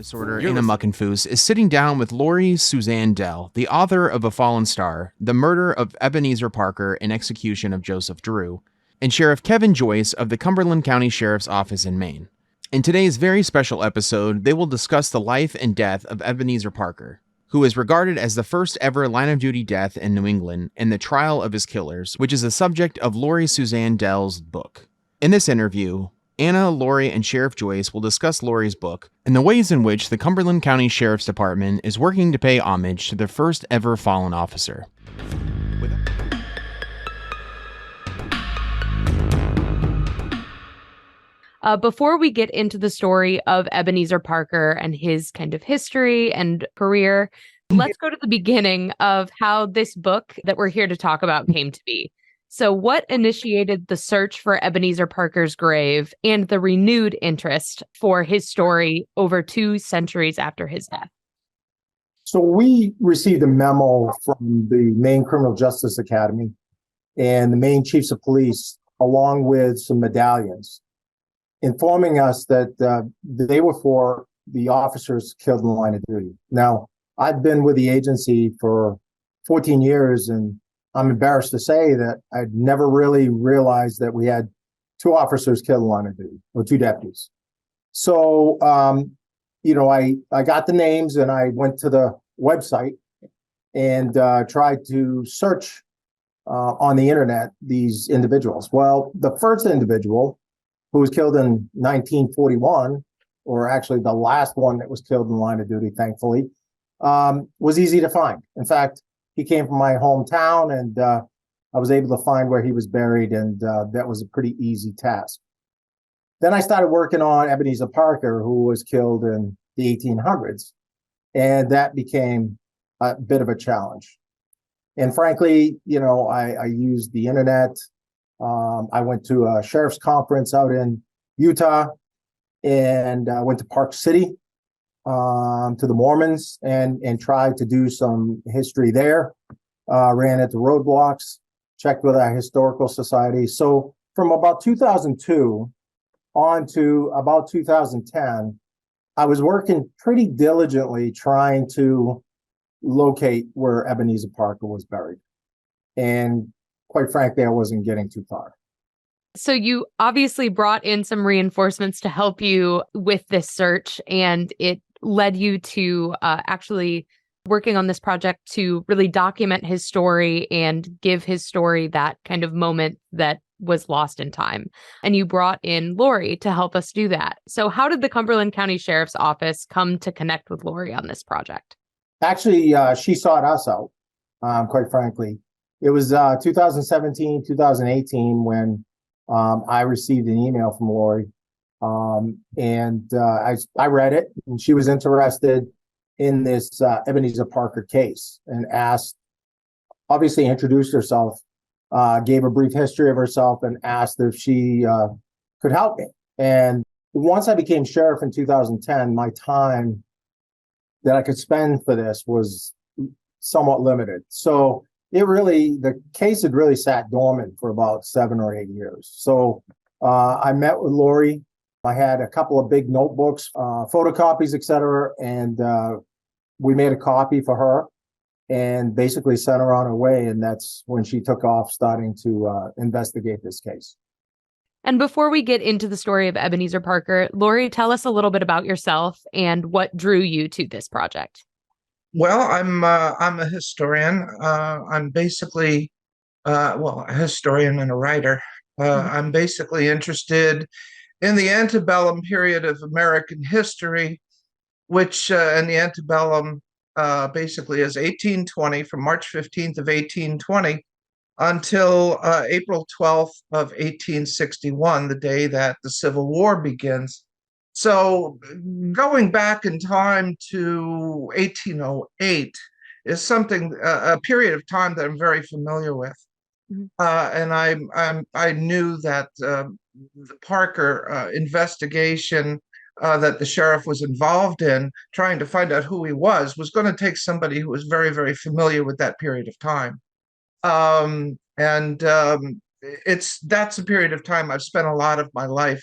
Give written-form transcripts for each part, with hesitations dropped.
disorder in a muck and foos is sitting down with Lori-Suzanne Dell, the author of A Fallen Star, The Murder of Ebenezer Parker and Execution of Joseph Drew, and Sheriff Kevin Joyce of the Cumberland County Sheriff's Office in Maine. In today's very special episode, they will discuss the life and death of Ebenezer Parker, who is regarded as the first ever line-of-duty death in New England, and the trial of his killers, which is the subject of Lori-Suzanne Dell's book. In this interview, Anna, Lori, and Sheriff Joyce will discuss Lori's book and the ways in which the Cumberland County Sheriff's Department is working to pay homage to their first ever fallen officer. Before we get into the story of Ebenezer Parker and his kind of history and career, let's go to the beginning of how this book that we're here to talk about came to be. So what initiated the search for Ebenezer Parker's grave and the renewed interest for his story over 2 centuries after his death? So we received a memo from the Maine Criminal Justice Academy and the Maine Chiefs of Police, along with some medallions, informing us that they were for the officers killed in the line of duty. Now, I've been with the agency for 14 years, and I'm embarrassed to say that I'd never really realized that we had 2 officers killed in the line of duty, or 2 deputies. So, I got the names and I went to the website and tried to search on the internet these individuals. Well, the first individual, who was killed in 1941, or actually the last one that was killed in the line of duty, thankfully, was easy to find. In fact, he came from my hometown, and I was able to find where he was buried, and that was a pretty easy task. Then I started working on Ebenezer Parker, who was killed in the 1800s, and that became a bit of a challenge. And frankly, I used the internet. I went to a sheriff's conference out in Utah, and went to Park City, to the Mormons, and tried to do some history there. Ran into roadblocks, checked with our historical society. So from about 2002 on to about 2010, I was working pretty diligently trying to locate where Ebenezer Parker was buried. And quite frankly, I wasn't getting too far. So you obviously brought in some reinforcements to help you with this search, and it led you to actually working on this project to really document his story and give his story that kind of moment that was lost in time. And you brought in Lori to help us do that. So how did the Cumberland County Sheriff's Office come to connect with Lori on this project? Actually, she sought us out, quite frankly. It was 2017, 2018 when I received an email from Lori. I read it, and she was interested in this Ebenezer Parker case, and obviously introduced herself, gave a brief history of herself, and asked if she could help me. And once I became sheriff in 2010, my time that I could spend for this was somewhat limited. So the case had really sat dormant for about 7 or 8 years. So I met with Lori. I had a couple of big notebooks, photocopies, etc., and we made a copy for her and basically sent her on her way. And that's when she took off starting to investigate this case. And before we get into the story of Ebenezer Parker, Lori, tell us a little bit about yourself and what drew you to this project. Well, I'm a historian. I'm basically a historian and a writer. I'm basically interested in the antebellum period of American history, which in the antebellum basically is 1820, from March 15th of 1820 until April 12th of 1861, the day that the Civil War begins. So going back in time to 1808 is a period of time that I'm very familiar with. And I knew that the Parker investigation that the sheriff was involved in, trying to find out who he was going to take somebody who was very, very familiar with that period of time. That's a period of time I've spent a lot of my life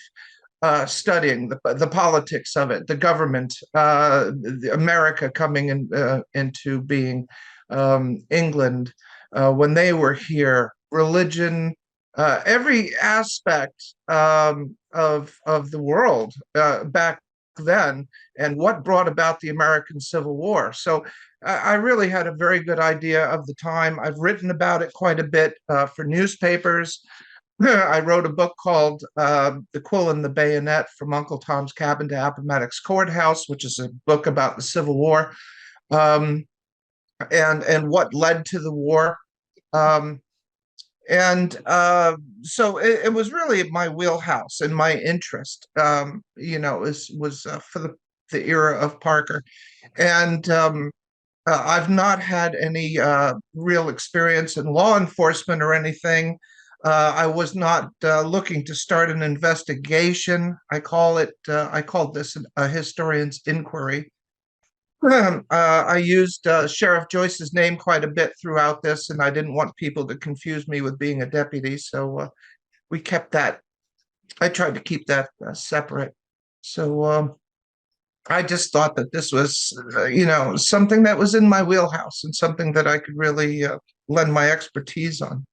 studying the politics of it, the government, America coming into being, England when they were here, religion, every aspect of the world back then, and what brought about the American Civil War. So I really had a very good idea of the time. I've written about it quite a bit for newspapers. I wrote a book called The Quill and the Bayonet, From Uncle Tom's Cabin to Appomattox Courthouse, which is a book about the Civil War, um, and what led to the war. Um, so it was really my wheelhouse and my interest, was for the era of Parker. And I've not had any real experience in law enforcement or anything. I was not looking to start an investigation. I called this a historian's inquiry. I used Sheriff Joyce's name quite a bit throughout this, and I didn't want people to confuse me with being a deputy. So we kept that. I tried to keep that separate. So I just thought that this was, something that was in my wheelhouse and something that I could really lend my expertise on.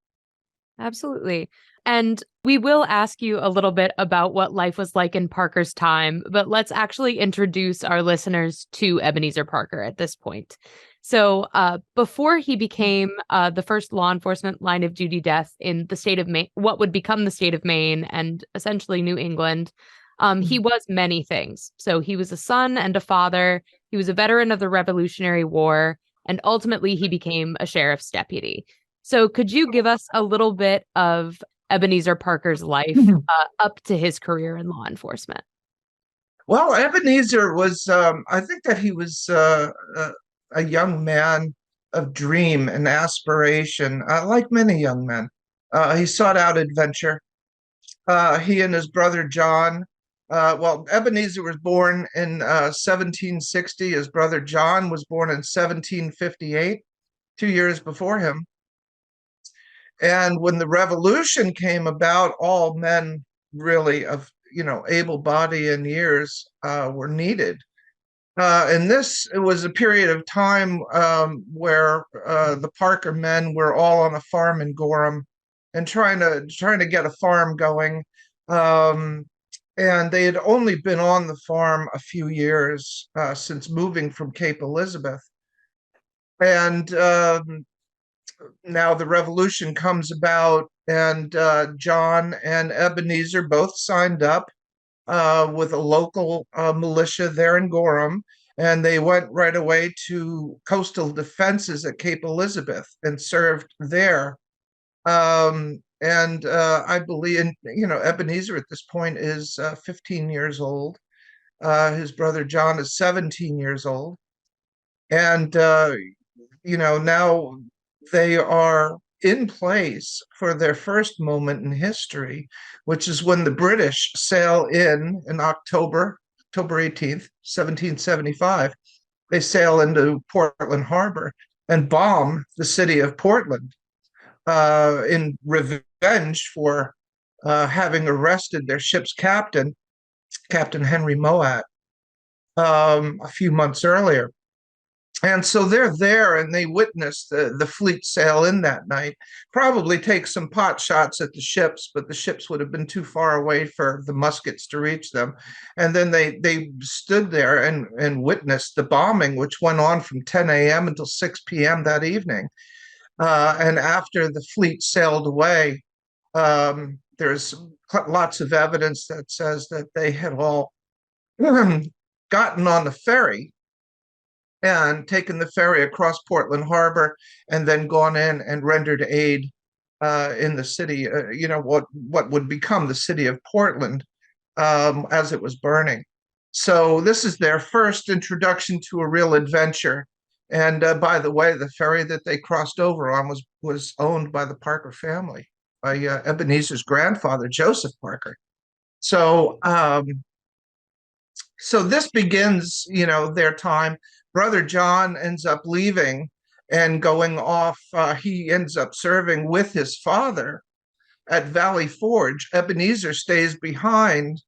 Absolutely. And we will ask you a little bit about what life was like in Parker's time, but let's actually introduce our listeners to Ebenezer Parker at this point. So before he became the first law enforcement line of duty death in the state of Maine, what would become the state of Maine and essentially New England, he was many things. So he was a son and a father. He was a veteran of the Revolutionary War, and ultimately he became a sheriff's deputy. So could you give us a little bit of Ebenezer Parker's life up to his career in law enforcement? Well, Ebenezer was, I think that he was a young man of dream and aspiration, like many young men. He sought out adventure. He and his brother John, Ebenezer was born in 1760. His brother John was born in 1758, 2 years before him. And when the revolution came about, all men really of, able body and years were needed. And it was a period of time where the Parker men were all on a farm in Gorham and trying to get a farm going. And they had only been on the farm a few years since moving from Cape Elizabeth. And now the revolution comes about, and John and Ebenezer both signed up with a local militia there in Gorham, and they went right away to coastal defenses at Cape Elizabeth and served there. And I believe, Ebenezer at this point is 15 years old. His brother John is 17 years old. And, now they are in place for their first moment in history, which is when the British sail in October 18th, 1775. They sail into Portland Harbor and bomb the city of Portland in revenge for having arrested their ship's captain, Captain Henry Moat, a few months earlier. And so they're there and they witness the fleet sail in that night, probably take some pot shots at the ships, but the ships would have been too far away for the muskets to reach them. And then they stood there and witnessed the bombing, which went on from 10 a.m. until 6 p.m. that evening. And after the fleet sailed away, there's lots of evidence that says that they had all gotten on the ferry and taken the ferry across Portland Harbor and then gone in and rendered aid in the city, what would become the city of Portland as it was burning. So this is their first introduction to a real adventure. And by the way, the ferry that they crossed over on was owned by the Parker family, by Ebenezer's grandfather, Joseph Parker. So so this begins, their time. Brother John ends up leaving and going off. He ends up serving with his father at Valley Forge. Ebenezer stays behind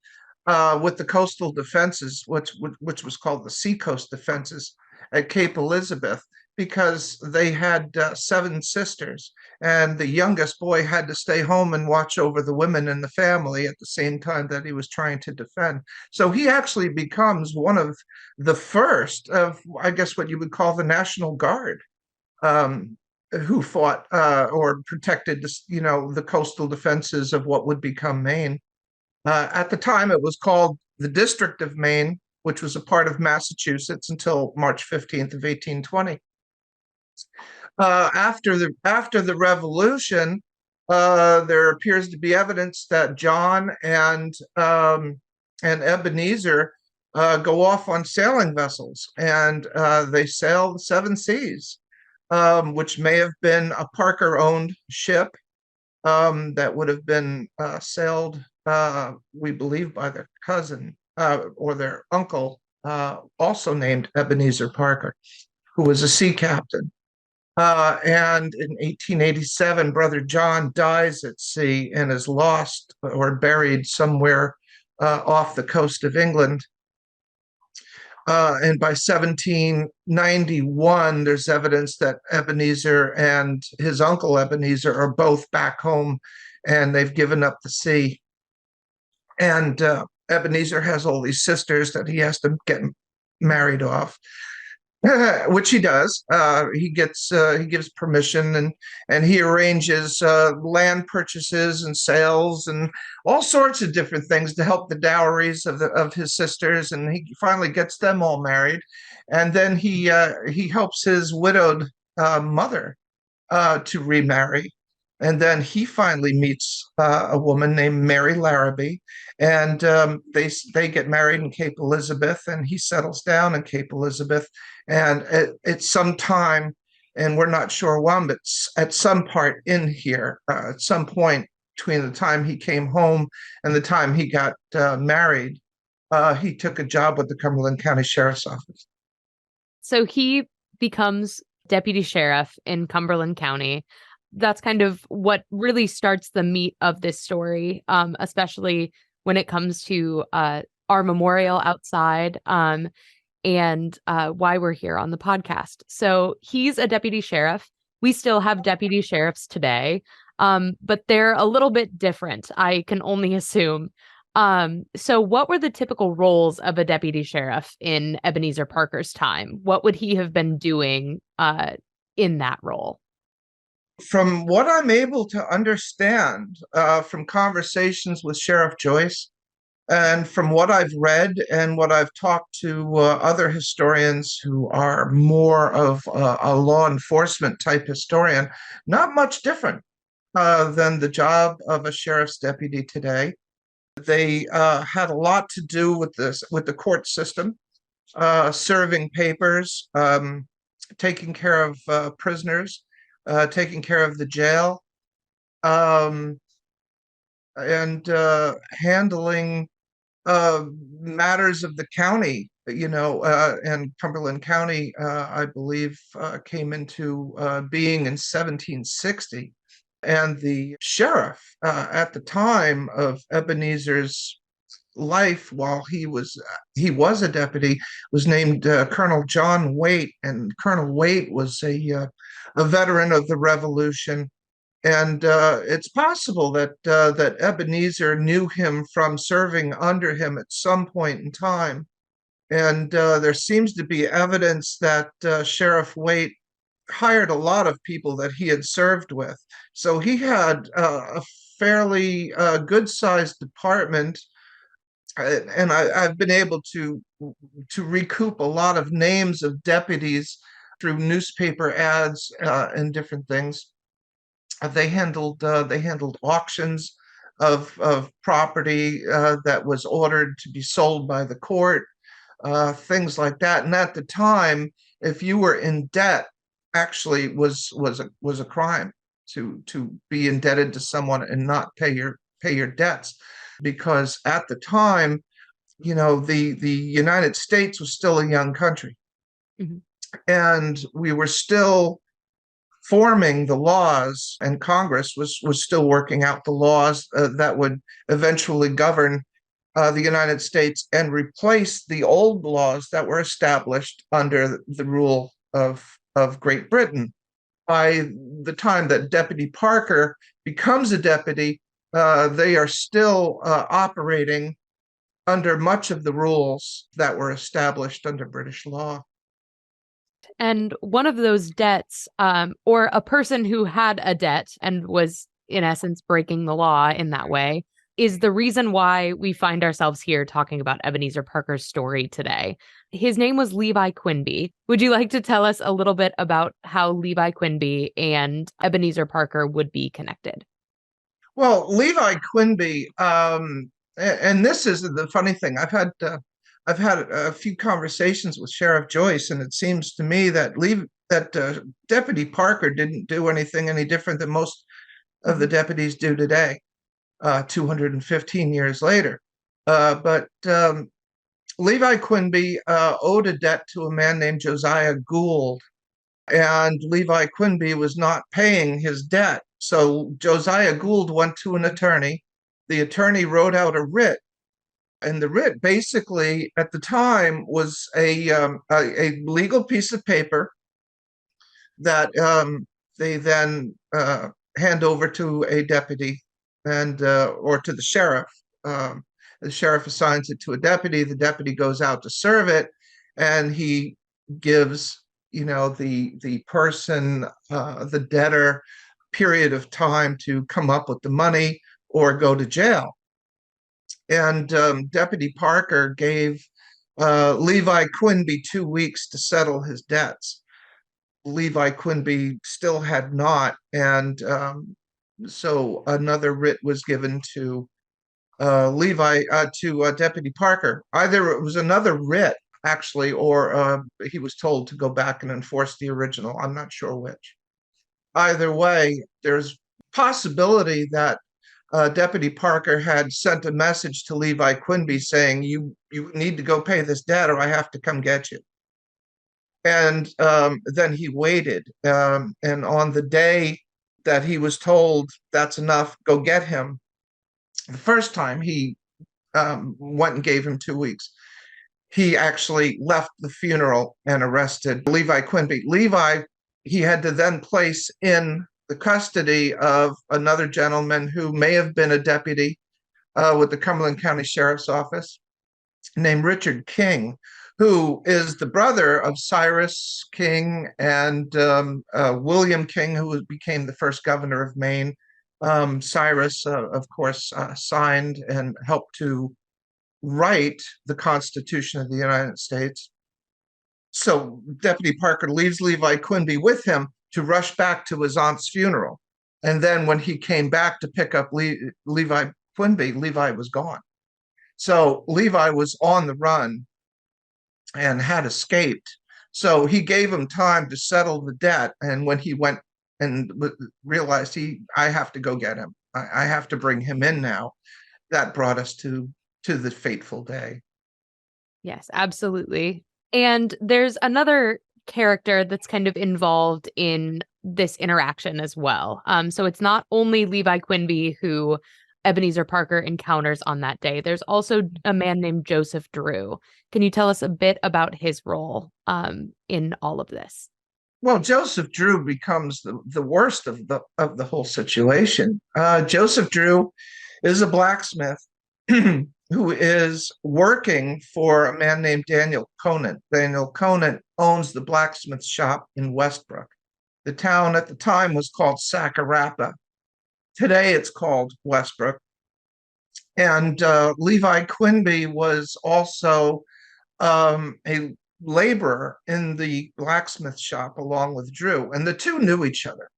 with the coastal defenses, which was called the Seacoast Defenses at Cape Elizabeth, because they had 7 sisters, and the youngest boy had to stay home and watch over the women in the family at the same time that he was trying to defend. So he actually becomes one of the first of, I guess, what you would call the National Guard, who fought or protected, the coastal defenses of what would become Maine. At the time, it was called the District of Maine, which was a part of Massachusetts until March 15th of 1820. After the Revolution, there appears to be evidence that John and Ebenezer go off on sailing vessels, and they sail the 7 seas, which may have been a Parker-owned ship that would have been sailed, we believe, by their cousin or their uncle, also named Ebenezer Parker, who was a sea captain. And in 1887, Brother John dies at sea and is lost or buried somewhere off the coast of England. And by 1791, there's evidence that Ebenezer and his uncle Ebenezer are both back home, and they've given up the sea. And Ebenezer has all these sisters that he has to get married off. Which he does. He gives permission, and he arranges land purchases and sales and all sorts of different things to help the dowries of his sisters, and he finally gets them all married, and then he helps his widowed mother to remarry. And then he finally meets a woman named Mary Larrabee, and they get married in Cape Elizabeth, and he settles down in Cape Elizabeth. And it's some time, and we're not sure when, but at some part in here, at some point between the time he came home and the time he got married, he took a job with the Cumberland County Sheriff's Office. So he becomes deputy sheriff in Cumberland County. That's kind of what really starts the meat of this story, especially when it comes to our memorial outside and why we're here on the podcast. So he's a deputy sheriff. We still have deputy sheriffs today, but they're a little bit different, I can only assume. So what were the typical roles of a deputy sheriff in Ebenezer Parker's time? What would he have been doing in that role? From what I'm able to understand from conversations with Sheriff Joyce, and from what I've read and what I've talked to other historians who are more of a law enforcement type historian, not much different than the job of a sheriff's deputy today. They had a lot to do with the court system, serving papers, taking care of prisoners, taking care of the jail, and handling matters of the county, and Cumberland County, I believe, came into being in 1760. And the sheriff at the time of Ebenezer's life, while he was a deputy, was named Colonel John Waite, and Colonel Waite was a veteran of the Revolution. And it's possible that Ebenezer knew him from serving under him at some point in time. And there seems to be evidence that Sheriff Waite hired a lot of people that he had served with. So he had a fairly good-sized department. And I've been able to recoup a lot of names of deputies through newspaper ads and different things. They handled auctions of property that was ordered to be sold by the court, things like that. And at the time, if you were in debt, actually was a crime to be indebted to someone and not pay your debts, because at the time, the United States was still a young country, mm-hmm. and we were still forming the laws, and Congress was still working out the laws that would eventually govern the United States and replace the old laws that were established under the rule of Great Britain. By the time that Deputy Parker becomes a deputy, they are still operating under much of the rules that were established under British law. And one of those debts, or a person who had a debt and was, in essence, breaking the law in that way, is the reason why we find ourselves here talking about Ebenezer Parker's story today. His name was Levi Quinby. Would you like to tell us a little bit about how Levi Quinby and Ebenezer Parker would be connected? Well, Levi Quinby, and this is the funny thing. I've had a few conversations with Sheriff Joyce, and it seems to me that Deputy Parker didn't do anything any different than most of the deputies do today, 215 years later. But Levi Quinby owed a debt to a man named Josiah Gould, and Levi Quinby was not paying his debt. So Josiah Gould went to an attorney. The attorney wrote out a writ, and the writ basically at the time was a legal piece of paper that they then hand over to a deputy and or to the sheriff. The sheriff assigns it to a deputy. The deputy goes out to serve it, and he gives the person, the debtor, period of time to come up with the money or go to jail. And Deputy Parker gave Levi Quinby 2 weeks to settle his debts. Levi Quinby still had not, and so another writ was given to Deputy Parker. Either it was another writ, actually, or he was told to go back and enforce the original. I'm not sure which. Either way, there's possibility that Deputy Parker had sent a message to Levi Quinby saying, you need to go pay this debt or I have to come get you. And then he waited. And on the day that he was told, that's enough, go get him, the first time he went and gave him 2 weeks, he actually left the funeral and arrested Levi Quinby. Levi, he had to then place in the custody of another gentleman who may have been a deputy with the Cumberland County Sheriff's Office named Richard King, who is the brother of Cyrus King and William King, who became the first governor of Maine. Cyrus, of course, signed and helped to write the Constitution of the United States. So Deputy Parker leaves Levi Quinby with him to rush back to his aunt's funeral. And then when he came back to pick up Levi Quinby, Levi was gone. So Levi was on the run and had escaped. So he gave him time to settle the debt. And when he went and realized I have to go get him, I have to bring him in now, that brought us to the fateful day. Yes, absolutely. And there's another character that's kind of involved in this interaction as well. So it's not only Levi Quinby who Ebenezer Parker encounters on that day. There's also a man named Joseph Drew. Can you tell us a bit about his role in all of this? Well, Joseph Drew becomes the worst of the whole situation. Joseph Drew is a blacksmith who is working for a man named Daniel Conant. Daniel Conant owns the blacksmith shop in Westbrook. The town at the time was called Sacarapa. Today it's called Westbrook. And Levi Quinby was also a laborer in the blacksmith shop along with Drew. And the two knew each other.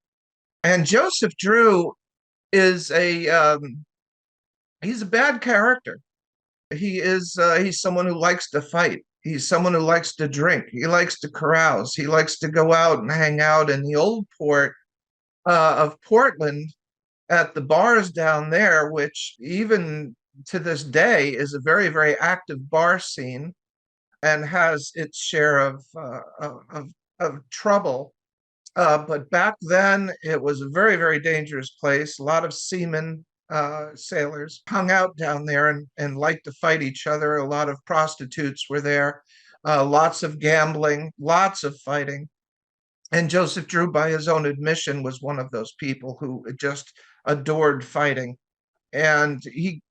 And Joseph Drew is he's a bad character. He's someone who likes to fight. He's someone who likes to drink. He likes to carouse. He likes to go out and hang out in the old port of Portland at the bars down there, which even to this day is a very, very active bar scene and has its share of trouble. But back then, it was a very, very dangerous place. A lot of seamen sailors hung out down there and liked to fight each other. A lot of prostitutes were there, lots of gambling, lots of fighting. And Joseph Drew, by his own admission, was one of those people who just adored fighting. And he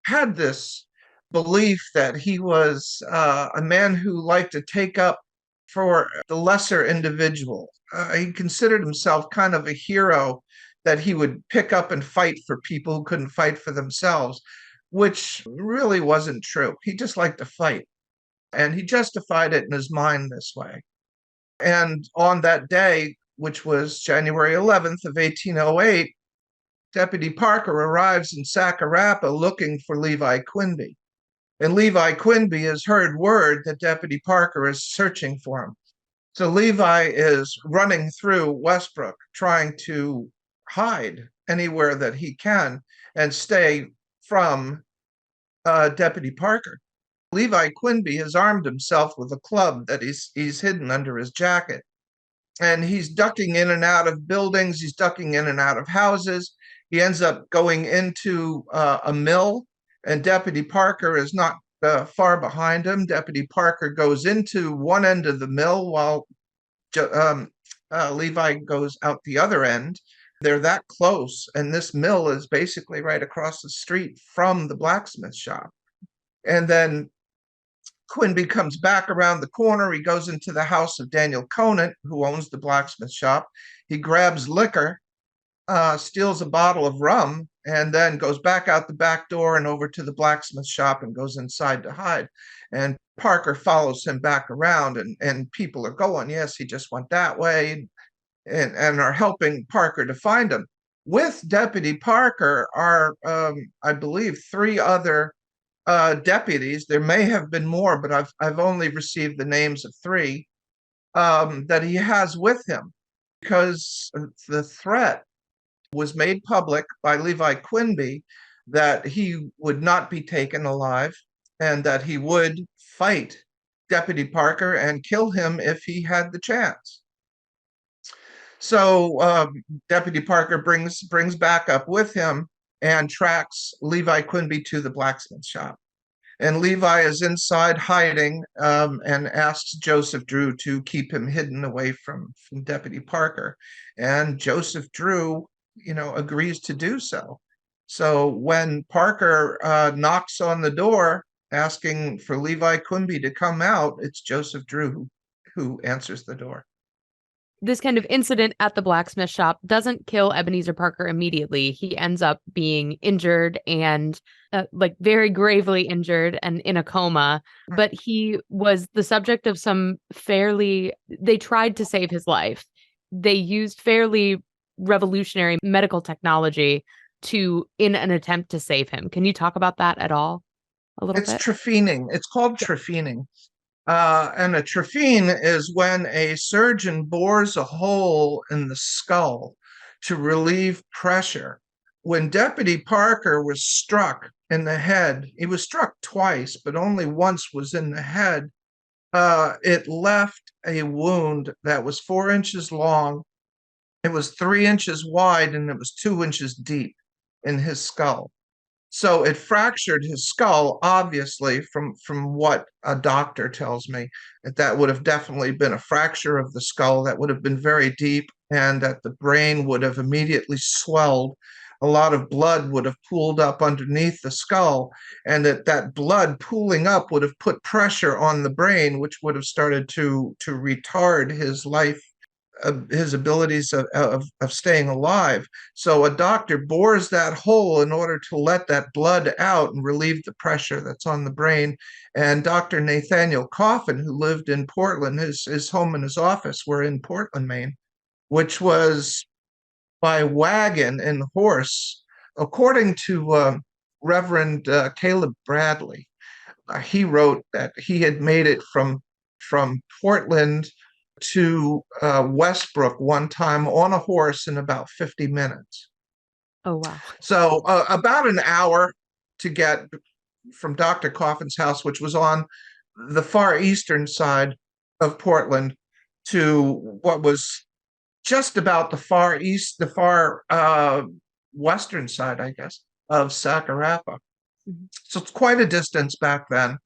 had this belief that he was a man who liked to take up for the lesser individual. He considered himself kind of a hero, that he would pick up and fight for people who couldn't fight for themselves, which really wasn't true. He just liked to fight, and he justified it in his mind this way. And on that day, which was January 11th of 1808, Deputy Parker arrives in Sacarapa looking for Levi Quinby. And Levi Quinby has heard word that Deputy Parker is searching for him. So Levi is running through Westbrook, trying to hide anywhere that he can and stay from Deputy Parker. Levi Quinby has armed himself with a club that he's hidden under his jacket. And he's ducking in and out of buildings. He's ducking in and out of houses. He ends up going into a mill, and Deputy Parker is not far behind him. Deputy Parker goes into one end of the mill while Levi goes out the other end. They're that close, and this mill is basically right across the street from the blacksmith shop. And then Quinby comes back around the corner. He goes into the house of Daniel Conant, who owns the blacksmith shop. He grabs liquor, steals a bottle of rum, and then goes back out the back door and over to the blacksmith shop and goes inside to hide. And Parker follows him back around, and people are going, yes, he just went that way, and are helping Parker to find him. With Deputy Parker are, I believe, 3 other deputies. There may have been more, but I've only received the names of 3 that he has with him, because the threat was made public by Levi Quinby that he would not be taken alive and that he would fight Deputy Parker and kill him if he had the chance. So Deputy Parker brings back up with him and tracks Levi Quinby to the blacksmith shop. And Levi is inside hiding, and asks Joseph Drew to keep him hidden away from Deputy Parker. And Joseph Drew, agrees to do so. So when Parker knocks on the door asking for Levi Quinby to come out, it's Joseph Drew who answers the door. This kind of incident at the blacksmith shop doesn't kill Ebenezer Parker immediately. He ends up being injured and very gravely injured and in a coma. But he was the subject of they tried to save his life. They used fairly revolutionary medical technology in an attempt to save him. Can you talk about that at all a little bit? It's trephining. It's called trephining. And a trephine is when a surgeon bores a hole in the skull to relieve pressure. When Deputy Parker was struck in the head, he was struck twice, but only once was in the head. It left a wound that was 4 inches long. It was 3 inches wide, and it was 2 inches deep in his skull. So it fractured his skull, obviously, from what a doctor tells me, that would have definitely been a fracture of the skull that would have been very deep, and that the brain would have immediately swelled. A lot of blood would have pooled up underneath the skull, and that blood pooling up would have put pressure on the brain, which would have started to retard his life, his abilities of staying alive. So a doctor bores that hole in order to let that blood out and relieve the pressure that's on the brain. And Dr. Nathaniel Coffin, who lived in Portland, his home and his office were in Portland, Maine, which was by wagon and horse. According to Reverend Caleb Bradley, he wrote that he had made it from Portland to Westbrook one time on a horse in about 50 minutes. Oh, wow. So about an hour to get from Dr. Coffin's house, which was on the far eastern side of Portland, to what was just about the far western side, I guess, of Sakarapa. Mhm. So it's quite a distance back then.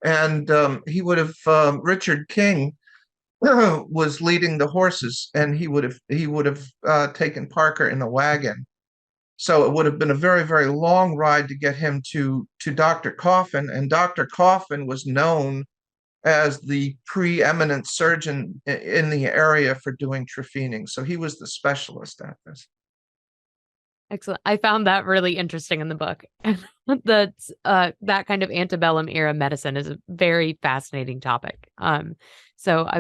And he would have Richard King was leading the horses, and he would have taken Parker in a wagon. So it would have been a very, very long ride to get him to Dr. Coffin, and Dr. Coffin was known as the preeminent surgeon in the area for doing trephining. So he was the specialist at this. Excellent. I found that really interesting in the book. That that kind of antebellum era medicine is a very fascinating topic. So Yeah. I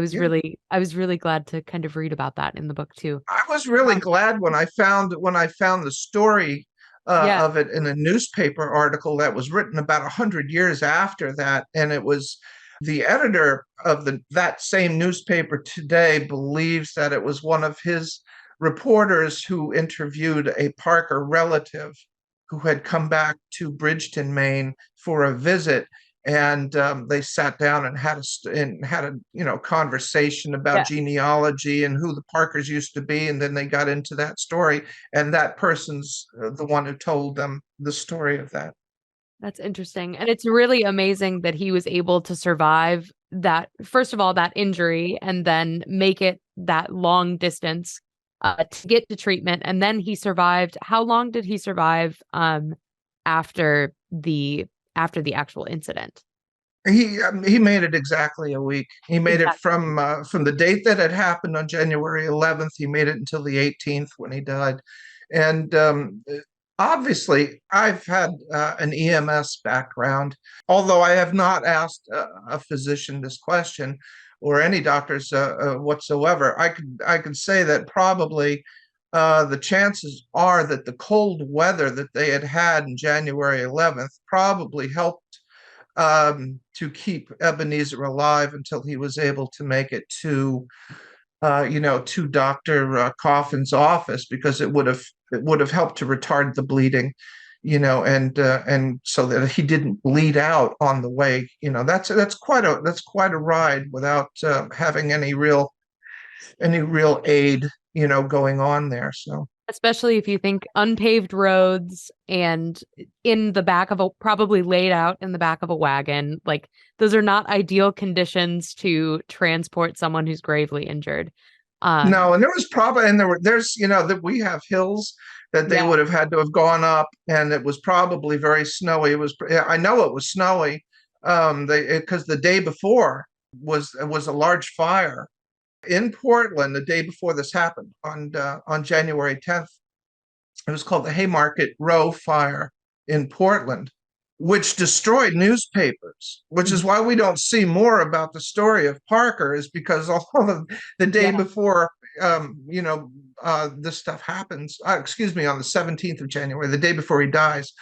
was really glad to kind of read about that in the book too. I was really Um, glad when I found the story yeah, of it in a newspaper article that was written about 100 years after that, and it was the editor of that same newspaper today believes that it was one of his reporters who interviewed a Parker relative who had come back to Bridgeton, Maine, for a visit, and they sat down and had a conversation about yeah, genealogy and who the Parkers used to be, and then they got into that story, and that person's the one who told them the story of that. that's interesting. And it's really amazing that he was able to survive that, first of all, that injury, and then make it that long distance to get to treatment. And then he survived. How long did he survive after the actual incident? He made it exactly a week. He made it Exactly. from the date that it happened on January 11th. He made it until the 18th when he died, and obviously I've had an EMS background, although I have not asked a physician this question or any doctors whatsoever. I could say that probably the chances are that the cold weather that they had had in January 11th probably helped to keep Ebenezer alive until he was able to make it to Dr. Coffin's office, because it would have helped to retard the bleeding, and so that he didn't bleed out on the way. That's quite a ride without having any real aid, going on there. So. Especially if you think unpaved roads and in the back of probably laid out in the back of a wagon, like those are not ideal conditions to transport someone who's gravely injured. No, and there was probably, and that we have hills that they Yeah, would have had to have gone up, and it was probably very snowy. I know it was snowy, because the day before was a large fire in Portland. The day before this happened on January 10th, it was called the Haymarket Row Fire in Portland, which destroyed newspapers, which is mhm, why we don't see more about the story of Parker, is because all of the day yeah, before, this stuff happens. Excuse me, on the 17th of January, the day before he dies,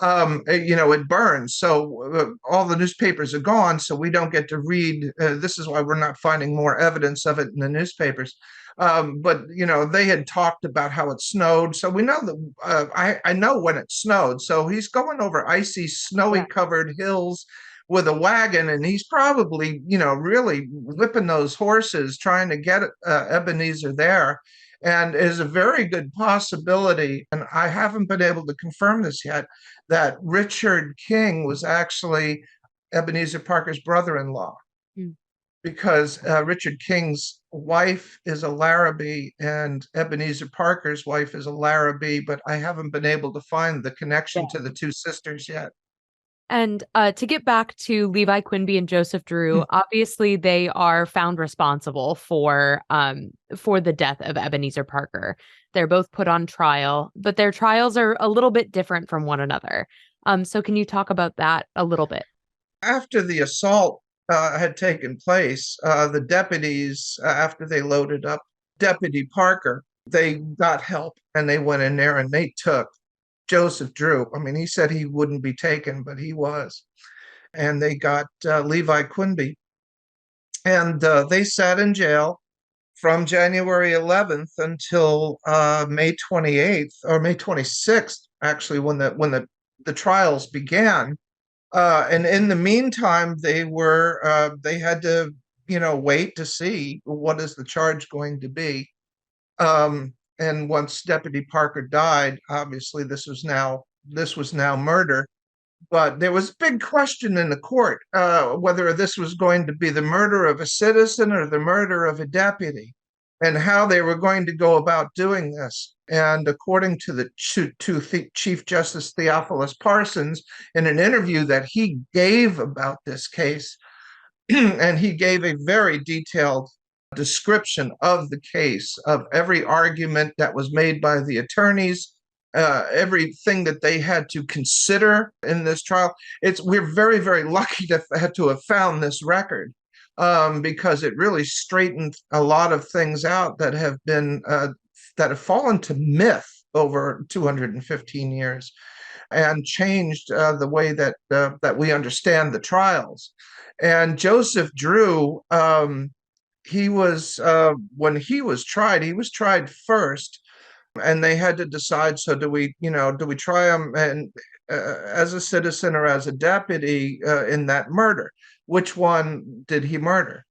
it burns. So all the newspapers are gone. So we don't get to read. This is why we're not finding more evidence of it in the newspapers. But they had talked about how it snowed, so we know that. I know when it snowed. So he's going over icy, snowy yeah. covered hills with a wagon, and he's probably really whipping those horses trying to get Ebenezer there. And is a very good possibility, and I haven't been able to confirm this yet, that Richard King was actually Ebenezer Parker's brother-in-law, Mm. because Richard King's wife is a Larrabee and Ebenezer Parker's wife is a Larrabee, but I haven't been able to find the connection to the two sisters yet. And to get back to Levi Quinby and Joseph Drew, obviously they are found responsible for the death of Ebenezer Parker. They're both put on trial, but their trials are a little bit different from one another. So can you talk about that a little bit? After the assault had taken place, the deputies, after they loaded up Deputy Parker, they got help and they went in there and they took Joseph Drew. I mean, he said he wouldn't be taken, but he was. And they got Levi Quinby, and they sat in jail from January 11th until May 28th or May 26th, actually, when the trials began. And in the meantime, they had to wait to see what is the charge going to be. And once Deputy Parker died, obviously this was now this was now murder. But there was a big question in the court whether this was going to be the murder of a citizen or the murder of a deputy, and how they were going to go about doing this. And according to the Chief Justice Theophilus Parsons, in an interview that he gave about this case, and he gave a very detailed description of the case, of every argument that was made by the attorneys, everything that they had to consider in this trial. We're very, very lucky to have found this record, because it really straightened a lot of things out that have been that have fallen to myth over 215 years, and changed the way that we understand the trials. And Joseph Drew, he was when he was tried first, and they had to decide, so do we try him and as a citizen or as a deputy in that murder? Which one did he murder?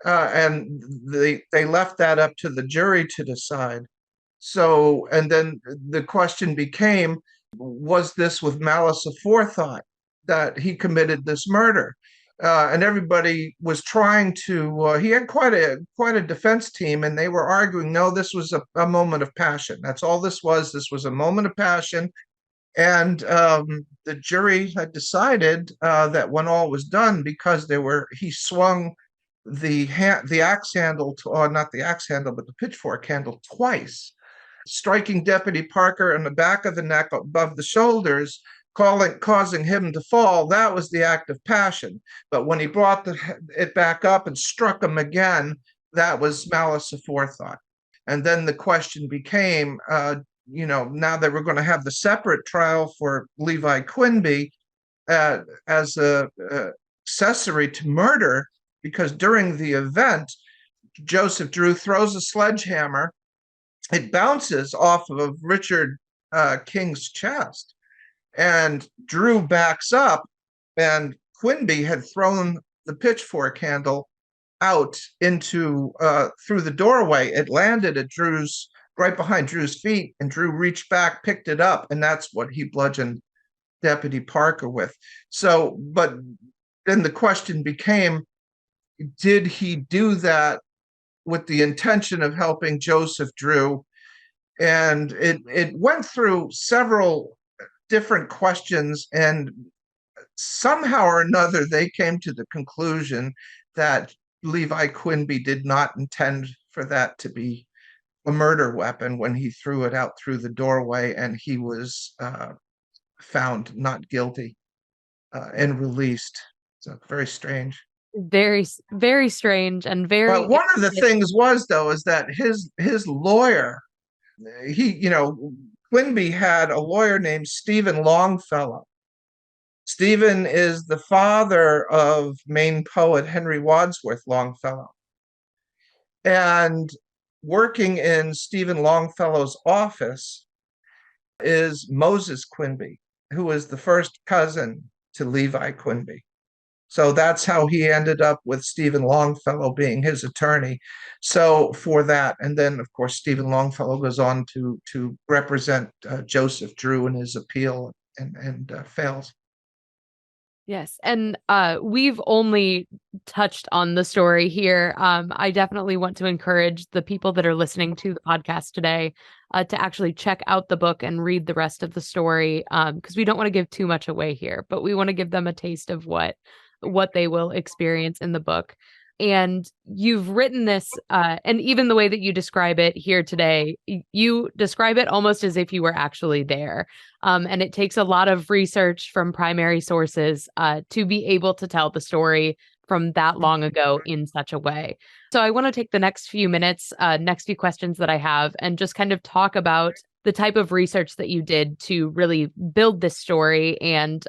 And they left that up to the jury to decide. So, and then the question became, was this with malice aforethought that he committed this murder? And everybody was trying to. He had quite a defense team, and they were arguing, no, this was a moment of passion. That's all this was. This was a moment of passion, and the jury had decided that when all was done, because he swung the axe handle, not the axe handle, but the pitchfork handle twice, striking Deputy Parker in the back of the neck above the shoulders, causing him to fall. That was the act of passion. But when he brought it back up and struck him again, that was malice aforethought. And then the question became, now that we're going to have the separate trial for Levi Quinby as a accessory to murder, because during the event, Joseph Drew throws a sledgehammer. It bounces off of Richard King's chest, and Drew backs up, and Quinby had thrown the pitchfork handle out into through the doorway. It landed at right behind Drew's feet, and Drew reached back, picked it up, and that's what he bludgeoned Deputy Parker with. So, but then the question became, did he do that with the intention of helping Joseph Drew? And it went through several different questions, and somehow or another they came to the conclusion that Levi Quinby did not intend for that to be a murder weapon when he threw it out through the doorway, and he was found not guilty and released. So very strange. Very, very strange, and very. But one of the things was, though, is that his lawyer, Quinby had a lawyer named Stephen Longfellow. Stephen is the father of Maine poet Henry Wadsworth Longfellow. And working in Stephen Longfellow's office is Moses Quinby, who is the first cousin to Levi Quinby. So that's how he ended up with Stephen Longfellow being his attorney. So for that, and then of course Stephen Longfellow goes on to represent Joseph Drew in his appeal and fails. Yes, and we've only touched on the story here. I definitely want to encourage the people that are listening to the podcast today to actually check out the book and read the rest of the story, because we don't want to give too much away here, but we want to give them a taste of what they will experience in the book. And you've written this, and even the way that you describe it here today, you describe it almost as if you were actually there. And it takes a lot of research from primary sources to be able to tell the story from that long ago in such a way. So I want to take the next few minutes, next few questions that I have, and just kind of talk about the type of research that you did to really build this story and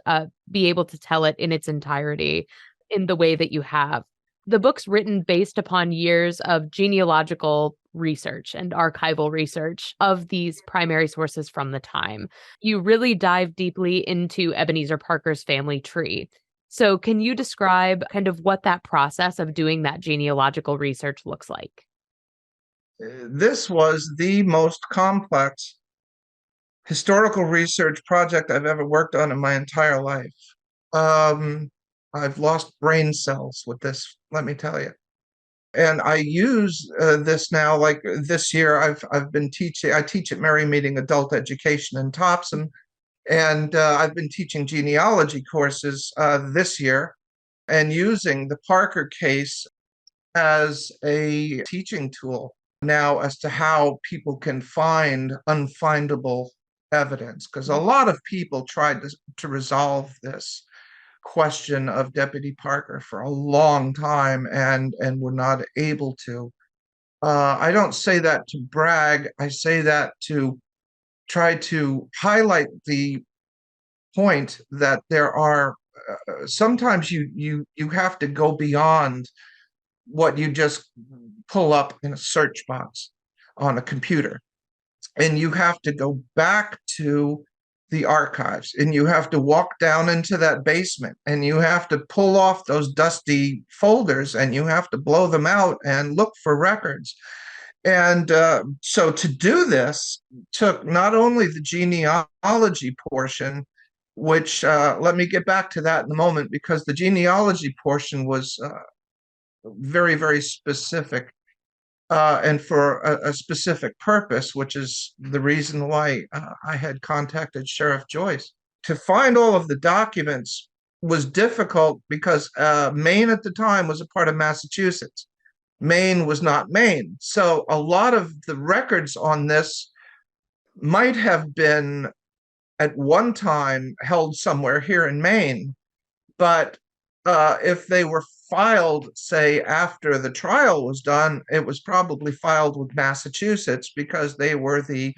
be able to tell it in its entirety in the way that you have. The book's written based upon years of genealogical research and archival research of these primary sources from the time. You really dive deeply into Ebenezer Parker's family tree. So can you describe kind of what that process of doing that genealogical research looks like? This was the most complex historical research project I've ever worked on in my entire life. Um, I've lost brain cells with this, let me tell you. And I use this now. Like this year, I've been teaching. I teach at Mary Meeting Adult Education in Topsom, and I've been teaching genealogy courses this year, and using the Parker case as a teaching tool now as to how people can find unfindable evidence. Because a lot of people tried to resolve this question of Deputy Parker for a long time and were not able to. I don't say that to brag. I say that to try to highlight the point that there are sometimes you have to go beyond what you just pull up in a search box on a computer, and you have to go back to the archives, and you have to walk down into that basement, and you have to pull off those dusty folders, and you have to blow them out and look for records. And so to do this took not only the genealogy portion, which let me get back to that in a moment, because the genealogy portion was very, very specific and for a specific purpose, which is the reason why I had contacted Sheriff Joyce. To find all of the documents was difficult because Maine at the time was a part of Massachusetts. Maine was not Maine. So a lot of the records on this might have been at one time held somewhere here in Maine, but if they were filed, say, after the trial was done, it was probably filed with Massachusetts because they were the,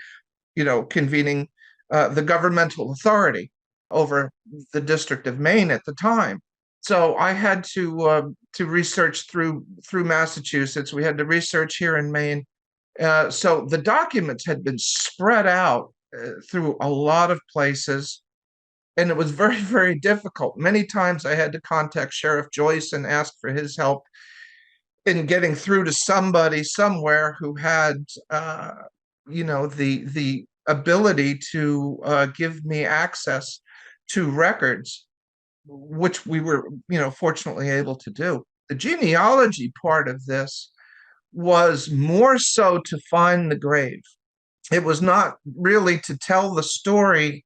convening the governmental authority over the District of Maine at the time. So I had to research through Massachusetts. We had to research here in Maine. So the documents had been spread out through a lot of places, and it was very, very difficult. Many times I had to contact Sheriff Joyce and ask for his help in getting through to somebody somewhere who had, the ability to give me access to records, which we were, fortunately able to do. The genealogy part of this was more so to find the grave. It was not really to tell the story.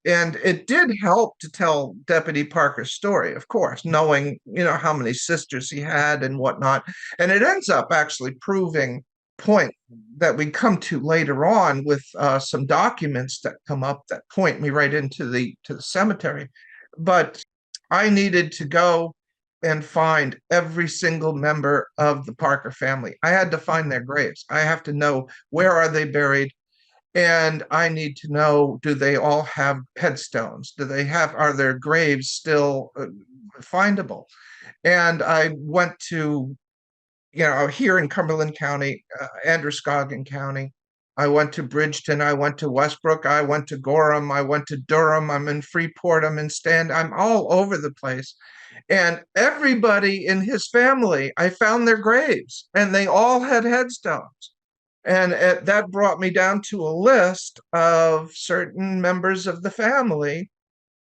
And it did help to tell Deputy Parker's story, of course, knowing, how many sisters he had and whatnot. And it ends up actually proving point that we come to later on with some documents that come up that point me right into the cemetery. But I needed to go and find every single member of the Parker family. I had to find their graves. I have to know, where are they buried? And I need to know, do they all have headstones? Are their graves still findable? And I went to, here in Cumberland County, Androscoggin County. I went to Bridgeton. I went to Westbrook. I went to Gorham. I went to Durham. I'm in Freeport. I'm in I'm all over the place. And everybody in his family, I found their graves, and they all had headstones. And that brought me down to a list of certain members of the family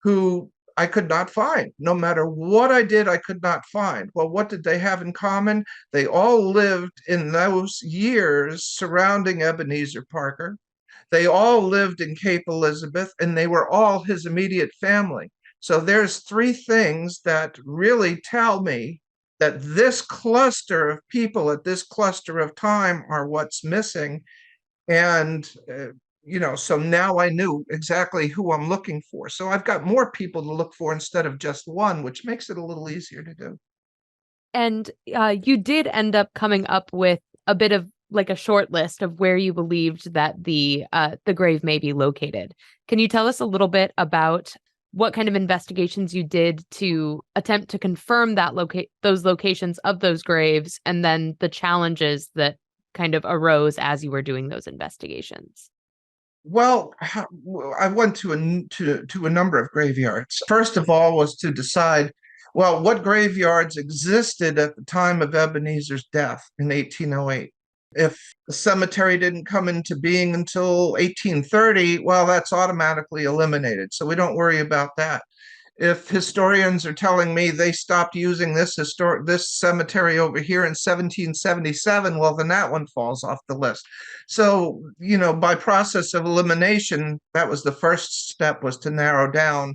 who I could not find. No matter what I did, I could not find. Well, what did they have in common? They all lived in those years surrounding Ebenezer Parker. They all lived in Cape Elizabeth, and they were all his immediate family. So there's three things that really tell me that this cluster of people at this cluster of time are what's missing. And, so now I knew exactly who I'm looking for. So I've got more people to look for instead of just one, which makes it a little easier to do. And you did end up coming up with a bit of like a short list of where you believed that the grave may be located. Can you tell us a little bit about what kind of investigations you did to attempt to confirm that those locations of those graves, and then the challenges that kind of arose as you were doing those investigations? Well, I went to a number of graveyards. First of all was to decide, well, what graveyards existed at the time of Ebenezer's death in 1808. If the cemetery didn't come into being until 1830, well, that's automatically eliminated. So we don't worry about that. If historians are telling me they stopped using this cemetery over here in 1777, well, then that one falls off the list. So, by process of elimination, that was the first step, was to narrow down,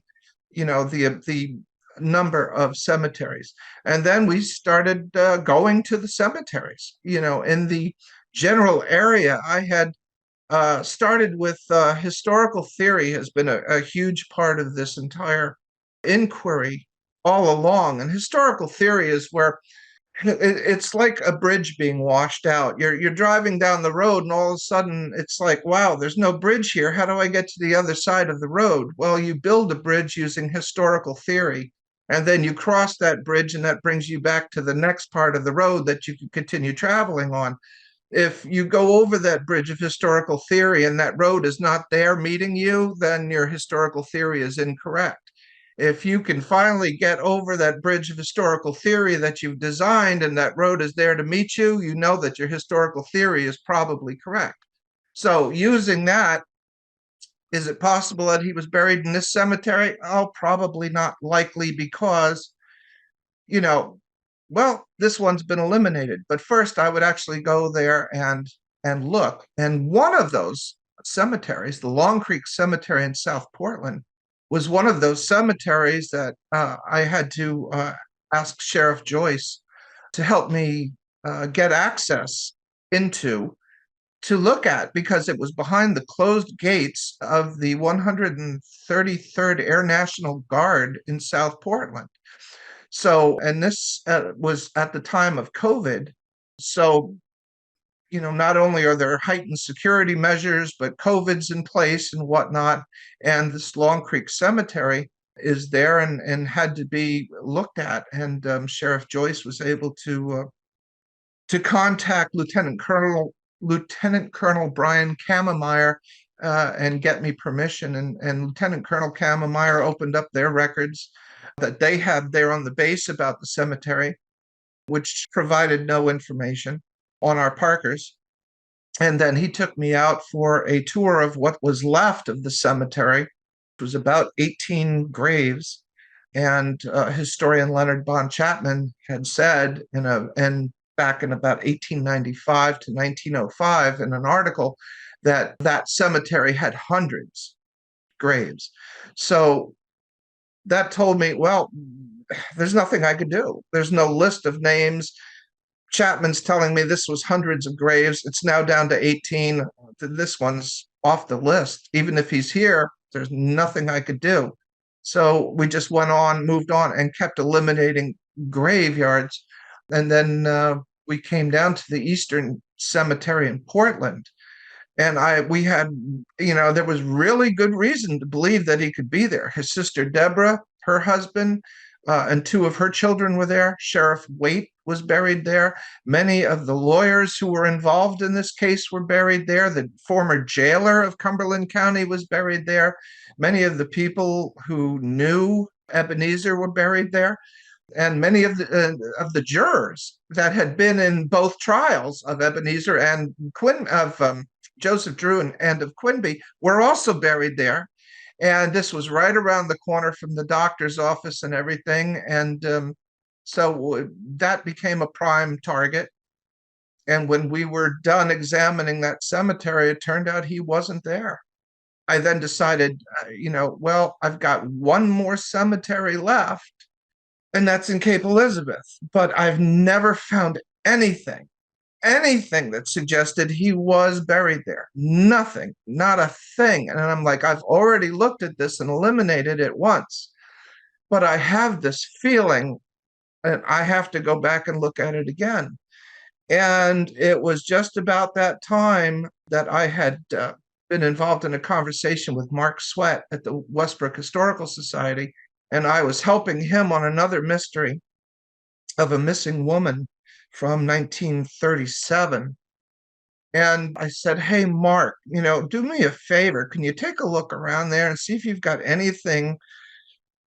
the number of cemeteries. And then we started going to the cemeteries. In the general area, I had started with historical theory has been a huge part of this entire inquiry all along. And historical theory is where it's like a bridge being washed out. You're driving down the road, and all of a sudden it's like, wow, there's no bridge here. How do I get to the other side of the road? Well, you build a bridge using historical theory, and then you cross that bridge, and that brings you back to the next part of the road that you can continue traveling on. If you go over that bridge of historical theory and that road is not there meeting you, then your historical theory is incorrect. If you can finally get over that bridge of historical theory that you've designed and that road is there to meet you, you know that your historical theory is probably correct. So using that, is it possible that he was buried in this cemetery? Oh, probably not likely, because, well, this one's been eliminated. But first I would actually go there and look. And one of those cemeteries, the Long Creek Cemetery in South Portland, was one of those cemeteries that I had to ask Sheriff Joyce to help me get access into, to look at, because it was behind the closed gates of the 133rd Air National Guard in South Portland. So, and this was at the time of COVID. So, not only are there heightened security measures, but COVID's in place and whatnot. And this Long Creek Cemetery is there and had to be looked at. And Sheriff Joyce was able to contact Lieutenant Colonel Brian Kammermeyer and get me permission. And Lieutenant Colonel Kammermeyer opened up their records that they had there on the base about the cemetery, which provided no information on our Parkers. And then he took me out for a tour of what was left of the cemetery. It was about 18 graves. And historian Leonard Bond Chapman had said back in about 1895 to 1905 in an article that cemetery had hundreds of graves. So that told me, well, there's nothing I could do. There's no list of names. Chapman's telling me this was hundreds of graves. It's now down to 18. This one's off the list. Even if he's here, there's nothing I could do. So we just moved on, and kept eliminating graveyards. And then we came down to the Eastern Cemetery in Portland. And we had, there was really good reason to believe that he could be there. His sister Deborah, her husband, and two of her children were there. Sheriff Waite was buried there. Many of the lawyers who were involved in this case were buried there. The former jailer of Cumberland County was buried there. Many of the people who knew Ebenezer were buried there. And many of the jurors that had been in both trials of Ebenezer and Joseph Drew and of Quinby were also buried there. And this was right around the corner from the doctor's office and everything. And so that became a prime target. And when we were done examining that cemetery, it turned out he wasn't there. I then decided, well, I've got one more cemetery left, and that's in Cape Elizabeth. But I've never found anything that suggested he was buried there. Nothing, not a thing. And I'm like, I've already looked at this and eliminated it once, but I have this feeling and I have to go back and look at it again. And it was just about that time that I had been involved in a conversation with Mark Sweat at the Westbrook Historical Society, and I was helping him on another mystery of a missing woman from 1937. And I said, hey, Mark, do me a favor. Can you take a look around there and see if you've got anything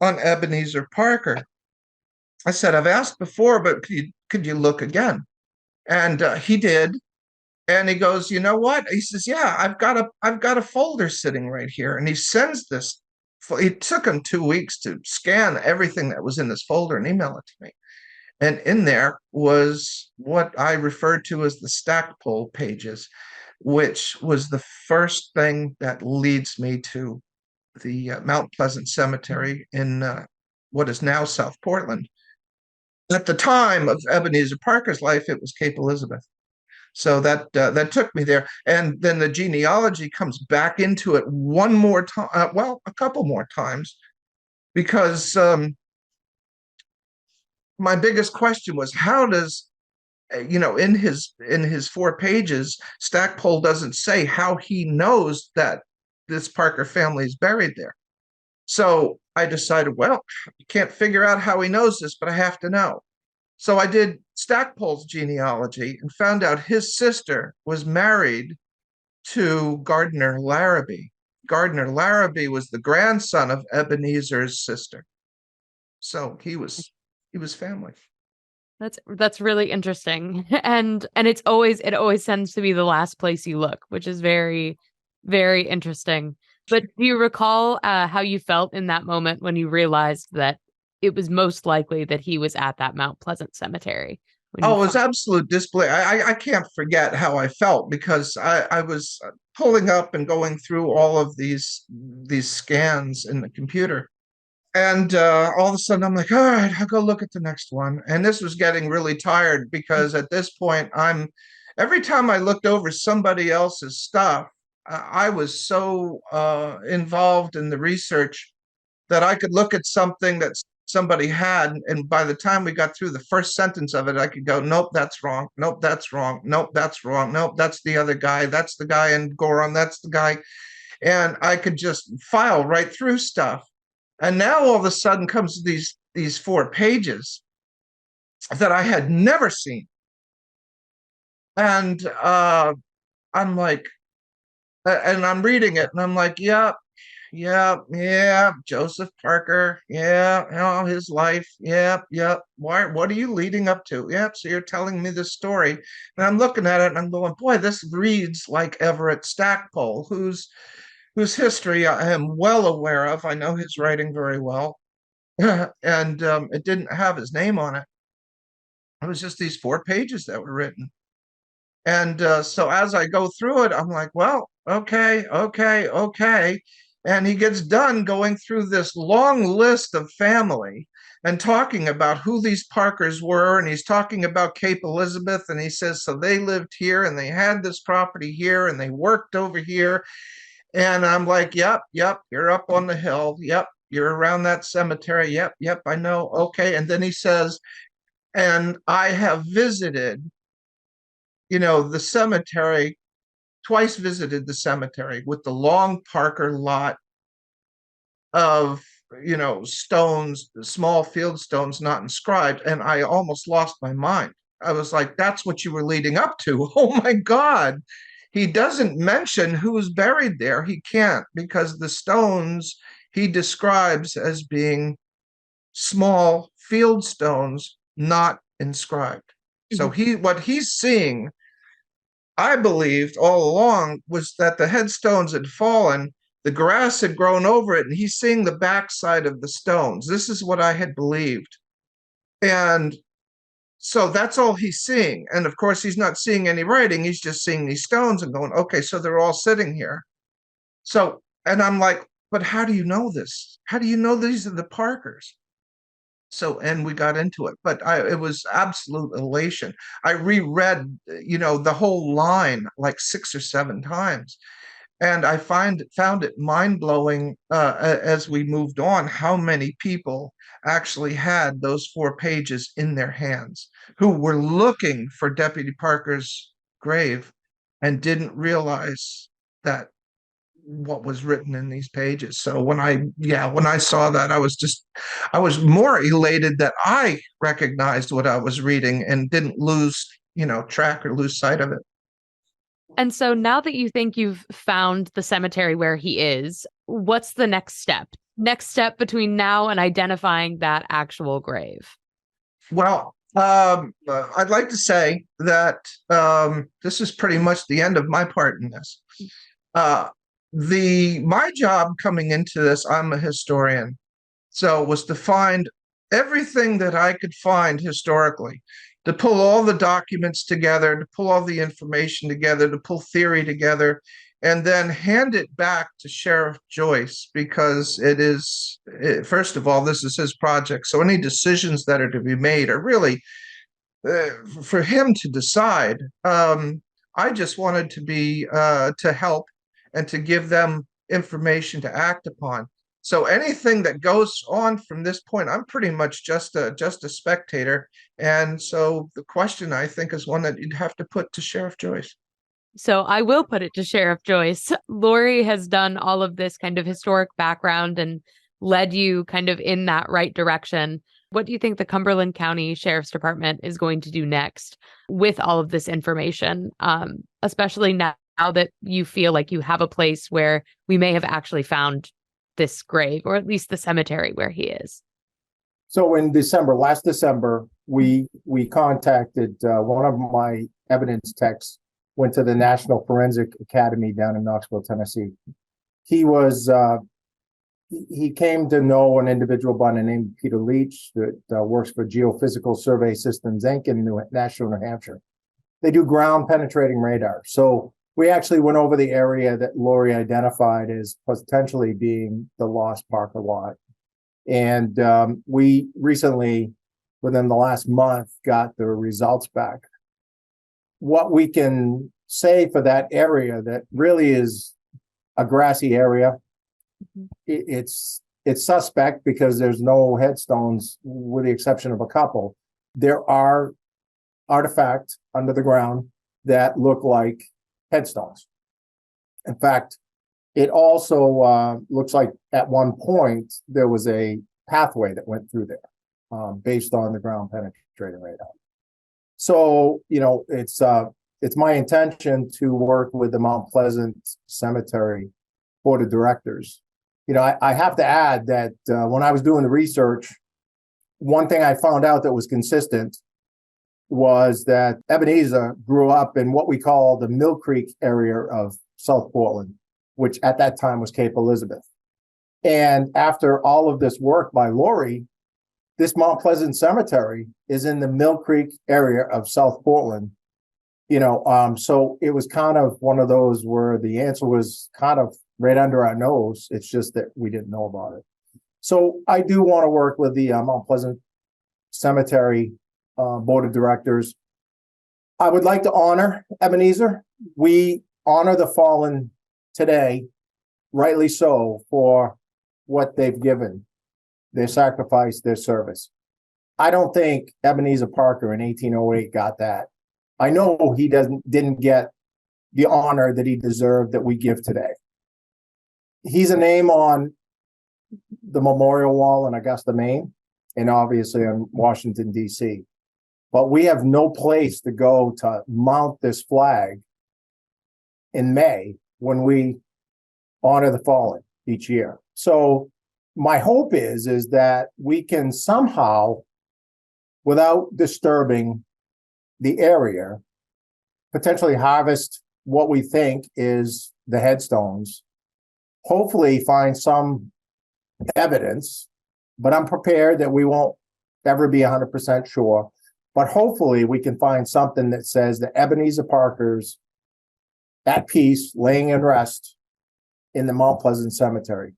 on Ebenezer Parker? I said, I've asked before, but could you look again? And he did. And he goes, you know what? He says, yeah, I've got a folder sitting right here. And he sends this. It took him 2 weeks to scan everything that was in this folder and email it to me. And in there was what I referred to as the Stackpole pages, which was the first thing that leads me to the Mount Pleasant Cemetery in what is now South Portland. At the time of Ebenezer Parker's life, it was Cape Elizabeth. So that took me there, and then the genealogy comes back into it one more time. Well, a couple more times, because my biggest question was, how does in his 4 pages, Stackpole doesn't say how he knows that this Parker family is buried there. So I decided, well, I can't figure out how he knows this, but I have to know. So I did Stackpole's genealogy and found out his sister was married to Gardner Larrabee. Gardner Larrabee was the grandson of Ebenezer's sister. So he was family. That's really interesting. And it always tends to be the last place you look, which is very, very interesting. But do you recall how you felt in that moment when you realized that it was most likely that he was at that Mount Pleasant cemetery? Oh, it was absolute disbelief. I can't forget how I felt, because I was pulling up and going through all of these scans in the computer. And all of a sudden I'm like, all right, I'll go look at the next one. And this was getting really tired, because at this point, every time I looked over somebody else's stuff, I was so involved in the research that I could look at something that somebody had, and by the time we got through the first sentence of it, I could go, nope, that's wrong. Nope, that's wrong. Nope, that's wrong. Nope, that's the other guy. That's the guy in Goron. That's the guy. And I could just file right through stuff. And now all of a sudden comes these 4 pages that I had never seen. And I'm like, and I'm reading it, and I'm like, yep, Joseph Parker, his life, yep. What are you leading up to? Yep, so you're telling me this story. And I'm looking at it and I'm going, boy, this reads like Everett Stackpole, whose history I am well aware of. I know his writing very well. And it didn't have his name on it. It was just these 4 pages that were written. And so as I go through it, I'm like, well, okay. And he gets done going through this long list of family and talking about who these Parkers were. And he's talking about Cape Elizabeth. And he says, so they lived here and they had this property here and they worked over here. And I'm like, yep, you're up on the hill. Yep, you're around that cemetery. Yep, I know. Okay. And then he says, and I have visited, the cemetery, twice visited the cemetery with the long Parker lot of, stones, small field stones not inscribed. And I almost lost my mind. I was like, that's what you were leading up to. Oh my God. He doesn't mention who's buried there. He can't, because the stones he describes as being small field stones not inscribed. So what he's seeing, I believed all along, was that the headstones had fallen, the grass had grown over it, and he's seeing the backside of the stones. This is what I had believed. And so that's all he's seeing. And of course, he's not seeing any writing. He's just seeing these stones and going, okay, so they're all sitting here. So, and I'm like, but how do you know this? How do you know these are the Parkers? So, and we got into it, but it was absolute elation. I reread, the whole line like 6 or 7 times. And I found it mind-blowing as we moved on, how many people actually had those 4 pages in their hands, who were looking for Deputy Parker's grave and didn't realize that what was written in these pages. So when I saw that, I was more elated that I recognized what I was reading and didn't lose, track or lose sight of it. And so now that you think you've found the cemetery where he is, what's the next step? Next step between now and identifying that actual grave? Well, I'd like to say that this is pretty much the end of my part in this. Uh, my job coming into this, I'm a historian, so was to find everything that I could find historically, to pull all the documents together, to pull all the information together, to pull theory together, and then hand it back to Sheriff Joyce because first of all, this is his project. So any decisions that are to be made are really for him to decide. I just wanted to be to help and to give them information to act upon. So anything that goes on from this point, I'm pretty much just a spectator. And so the question, I think, is one that you'd have to put to Sheriff Joyce. So I will put it to Sheriff Joyce. Lori has done all of this kind of historic background and led you kind of in that right direction. What do you think the Cumberland County Sheriff's Department is going to do next with all of this information, especially now that you feel like you have a place where we may have actually found this grave, or at least the cemetery where he is? So in last December, we contacted one of my evidence techs, went to the National Forensic Academy down in Knoxville, Tennessee. He came to know an individual by the name of Peter Leach that works for Geophysical Survey Systems Inc. in Nashville, New Hampshire. They do ground penetrating radar. So we actually went over the area that Lori identified as potentially being the lost Parker lot. And we recently, within the last month, got the results back. What we can say for that area that really is a grassy area, it's suspect because there's no headstones with the exception of a couple. There are artifacts under the ground that look like headstones. In fact, it also looks like at one point there was a pathway that went through there based on the ground penetrating radar. So, it's my intention to work with the Mount Pleasant Cemetery Board of Directors. I have to add that when I was doing the research, one thing I found out that was consistent was that Ebenezer grew up in what we call the Mill Creek area of South Portland, which at that time was Cape Elizabeth. And after all of this work by Lori, this Mount Pleasant Cemetery is in the Mill Creek area of South Portland. So it was kind of one of those where the answer was kind of right under our nose. It's just that we didn't know about it. So I do want to work with the Mount Pleasant Cemetery Board of Directors. I would like to honor Ebenezer. We honor the fallen today, rightly so, for what they've given, their sacrifice, their service. I don't think Ebenezer Parker in 1808 got that. I know he didn't get the honor that he deserved that we give today. He's a name on the memorial wall in Augusta, Maine, and obviously in Washington, D.C. But we have no place to go to mount this flag in May when we honor the fallen each year. So my hope is that we can somehow, without disturbing the area, potentially harvest what we think is the headstones, hopefully find some evidence, but I'm prepared that we won't ever be 100% sure. But hopefully we can find something that says that Ebenezer Parker's at peace, laying in rest in the Mount Pleasant Cemetery.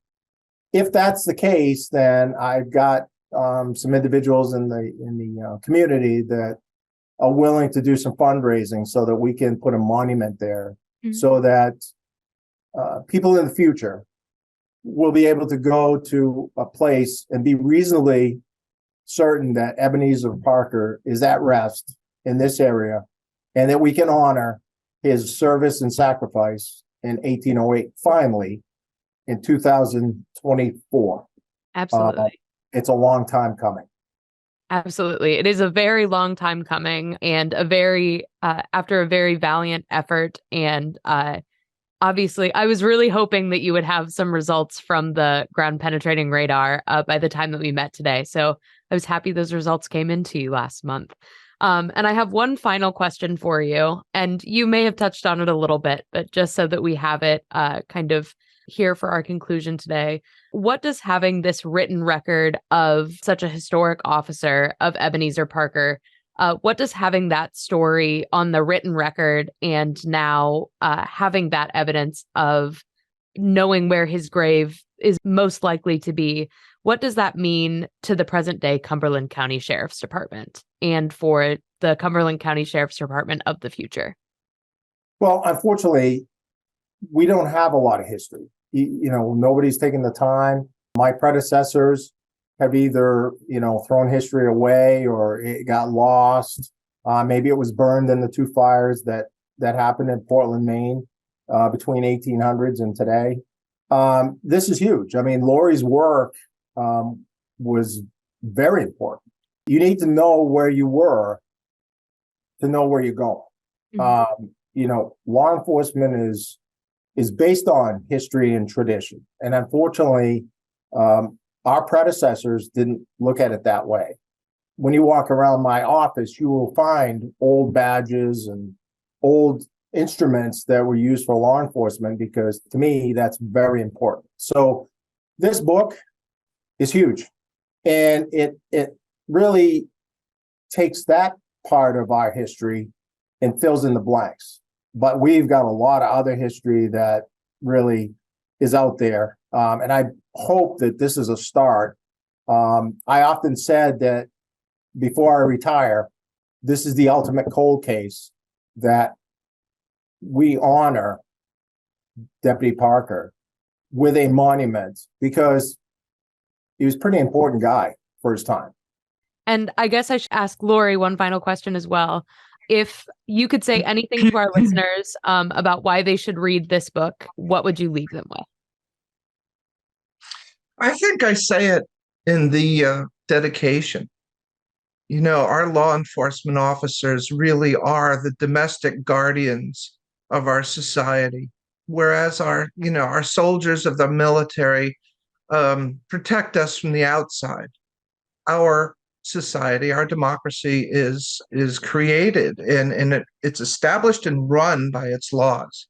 If that's the case, then I've got some individuals in the community that are willing to do some fundraising so that we can put a monument there, so that people in the future will be able to go to a place and be reasonably certain that Ebenezer Parker is at rest in this area, and that we can honor his service and sacrifice in 1808, finally, in 2024. Absolutely. It's a long time coming. Absolutely. It is a very long time coming, and a very after a very valiant effort and obviously, I was really hoping that you would have some results from the ground penetrating radar by the time that we met today. So I was happy those results came into you last month. And I have one final question for you. And you may have touched on it a little bit, but just so that we have it kind of here for our conclusion today, what does having this written record of such a historic officer of Ebenezer Parker, what does having that story on the written record and now having that evidence of knowing where his grave is most likely to be, what does that mean to the present day Cumberland County Sheriff's Department and for the Cumberland County Sheriff's Department of the future? Well, unfortunately, we don't have a lot of history. Nobody's taken the time. My predecessors have either, thrown history away or it got lost. Maybe it was burned in the two fires that happened in Portland, Maine, between 1800s and today. This is huge. I mean, Lori's work was very important. You need to know where you were to know where you're going. Mm-hmm. Law enforcement is based on history and tradition. And unfortunately, our predecessors didn't look at it that way. When you walk around my office, you will find old badges and old instruments that were used for law enforcement, because to me, that's very important. So this book is huge. And it really takes that part of our history and fills in the blanks. But we've got a lot of other history that really is out there. And I hope that this is a start. I often said that before I retire, this is the ultimate cold case, that we honor Deputy Parker with a monument, because he was a pretty important guy for his time. And I guess I should ask Lori one final question as well. If you could say anything to our listeners about why they should read this book, what would you leave them with? I think I say it in the dedication. Our law enforcement officers really are the domestic guardians of our society, whereas our soldiers of the military protect us from the outside. Our society, our democracy is created and it's established and run by its laws.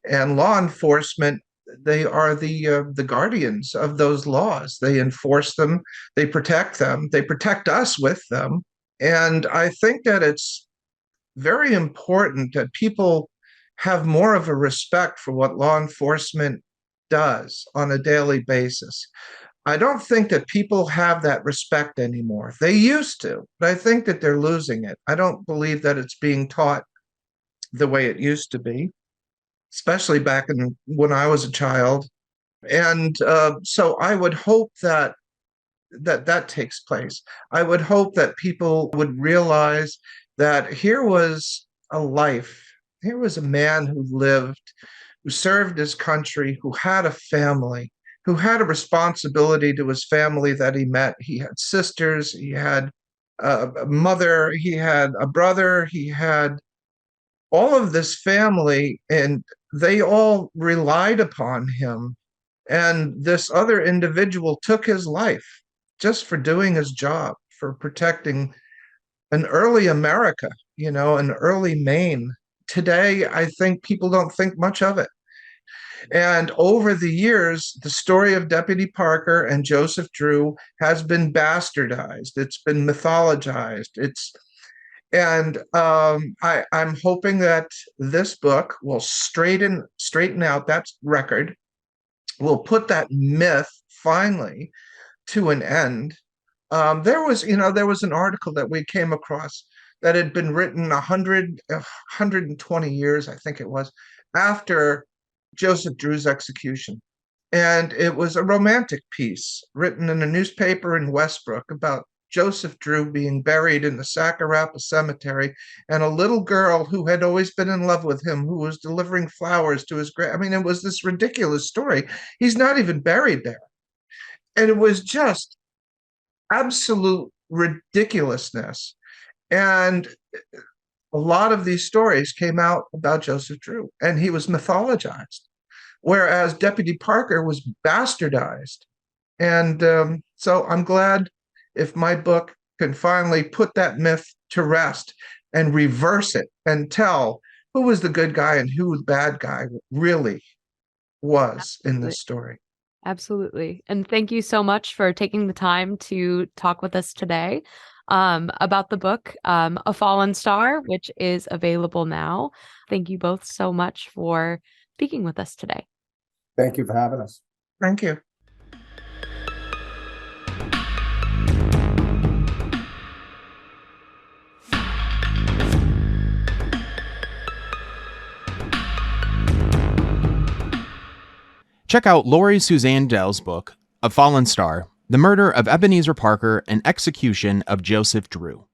And law enforcement, they are the guardians of those laws. They enforce them, they protect us with them. And I think that it's very important that people have more of a respect for what law enforcement does on a daily basis. I don't think that people have that respect anymore. They used to, but I think that they're losing it. I don't believe that it's being taught the way it used to be, especially back when I was a child. And so I would hope that takes place. I would hope that people would realize that here was a life. Here was a man who lived, who served his country, who had a family, who had a responsibility to his family that he met. He had sisters, he had a mother, he had a brother, he had all of this family, and they all relied upon him. And this other individual took his life just for doing his job, for protecting an early America, an early Maine. Today, I think people don't think much of it. And over the years, the story of Deputy Parker and Joseph Drew has been bastardized. It's been mythologized. I'm hoping that this book will straighten out that record, will put that myth finally to an end. There was an article that we came across that had been written 120 years, I think it was, after Joseph Drew's execution. And it was a romantic piece written in a newspaper in Westbrook about Joseph Drew being buried in the Sacarapa Cemetery, and a little girl who had always been in love with him, who was delivering flowers to his grave. I mean, it was this ridiculous story. He's not even buried there. And it was just absolute ridiculousness. And a lot of these stories came out about Joseph Drew, and he was mythologized. whereas Deputy Parker was bastardized. And so I'm glad if my book can finally put that myth to rest and reverse it and tell who was the good guy and who the bad guy really was in this story. Absolutely. And thank you so much for taking the time to talk with us today about the book, A Fallen Star, which is available now. Thank you both so much for speaking with us today. Thank you for having us. Thank you. Check out Lori-Suzanne Dell's book, A Fallen Star, The Murder of Ebenezer Parker and Execution of Joseph Drew.